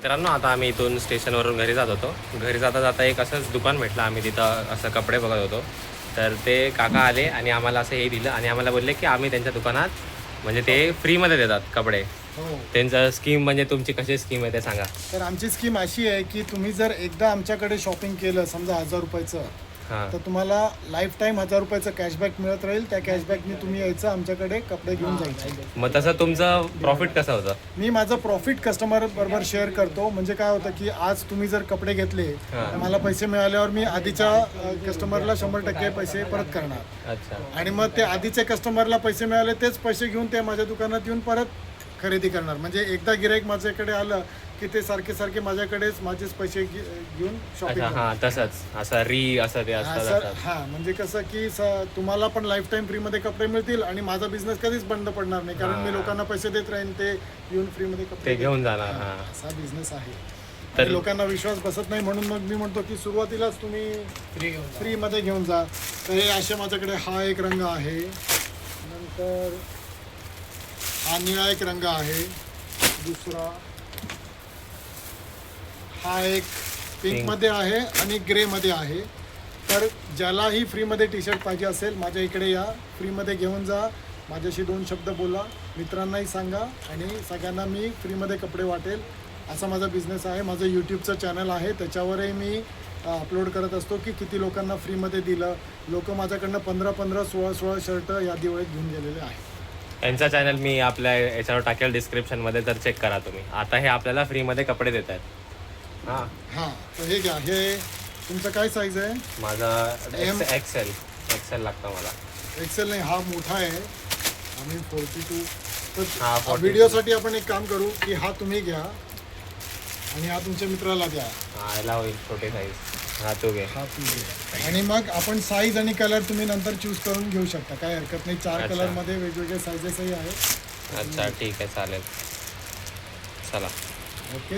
मित्रांनो, आता आम्ही इथून स्टेशनवरून घरी जात होतो. घरी जाता जाता एक असंच दुकान भेटलं. आम्ही तिथं असं कपडे बघत होतो. तर ते काका आले आणि आम्हाला असं हे दिलं आणि आम्हाला बोलले की आम्ही त्यांच्या दुकानात म्हणजे ते फ्रीमध्ये देतात कपडे. हो. त्यांचं स्कीम म्हणजे तुमची कशी स्कीम आहे ते सांगा. तर आमची स्कीम अशी आहे की तुम्ही जर एकदा आमच्याकडे शॉपिंग केलं समजा 1000 रुपयाचं, हां, तर तुम्हाला लाईफ टाईम 1000 रुपयाचं कॅशबॅक मिळत राहील. त्या कॅशबॅकनी तुम्ही यायचं आमच्याकडे कपडे घेऊन जायचे. मग तसं तुमचं प्रॉफिट कसं होतं? मी माझं प्रॉफिट कस्टमर बरोबर शेअर करतो. म्हणजे काय होतं की आज तुम्ही जर कपडे घेतले तर मला पैसे मिळाल्यावर मी आधीच्या कस्टमरला 100% पैसे परत करणार. अच्छा. आणि मग ते आधीच्या कस्टमरला पैसे मिळाले तेच पैसे घेऊन ते माझ्या दुकानात येऊन परत खरेदी करणार. म्हणजे एकदा गिराईक माझ्याकडे आलं की ते सारखे सारखे माझ्याकडेच माझेच पैसे घेऊन अच्छा, शॉपिंग हां, तसंच असं असं ते असतं सर. तसंच. हां, म्हणजे कसं की तुम्हाला पण लाईफ टाईम फ्रीमध्ये कपडे मिळतील आणि माझा बिझनेस कधीच बंद पडणार नाही. कारण मी लोकांना पैसे देत राहीन, ते येऊन फ्रीमध्ये ते कपडे घेऊन जाणार. हां, हां, असा बिझनेस आहे. तर- आणि लोकांना विश्वास बसत नाही म्हणून मग मी म्हणतो की सुरुवातीलाच तुम्ही फ्रीमध्ये घेऊन जा. तर हे असे माझ्याकडे हा एक रंग आहे, नंतर हा निळा एक रंग आहे, दुसरा हा एक पिंकमध्ये आहे आणि ग्रेमध्ये आहे. तर ज्यालाही फ्रीमध्ये टी शर्ट पाहिजे असेल माझ्या इकडे या, फ्रीमध्ये घेऊन जा, माझ्याशी 2 शब्द बोला, मित्रांनाही सांगा आणि सगळ्यांना मी फ्रीमध्ये कपडे वाटेल. असा माझा बिझनेस आहे. माझं यूट्यूबचं चॅनल आहे, त्याच्यावरही मी अपलोड करत असतो की किती लोकांना फ्रीमध्ये दिलं. लोक माझ्याकडनं 15-15, 16-16 शर्ट या दिवाळीत घेऊन गेलेले आहेत. त्यांचा चॅनल मी आपल्या याच्यावर टाकेल डिस्क्रिप्शनमध्ये, तर चेक करा तुम्ही. आता हे आपल्याला फ्रीमध्ये कपडे देत आहेत. हां, हां, तर हे घ्या. हे तुमचं काय साईज आहे? माझा M- एक्सेल लागतं मला. एक्सेल नाही, हा मोठा आहे आणि 42. हा, तर 42. व्हिडिओसाठी आपण एक काम करू की हा तुम्ही घ्या आणि हा तुमच्या मित्राला द्या. हां, याला होईल छोटे साईज. हां, तू घे. हा तू घे. आणि मग आपण साईज आणि कलर तुम्ही नंतर चूज करून घेऊ शकता, काय हरकत नाही. 4 अच्छा. कलरमध्ये वेगवेगळे साईजेसही आहेत. अच्छा, ठीक आहे, चालेल. चला. ओके.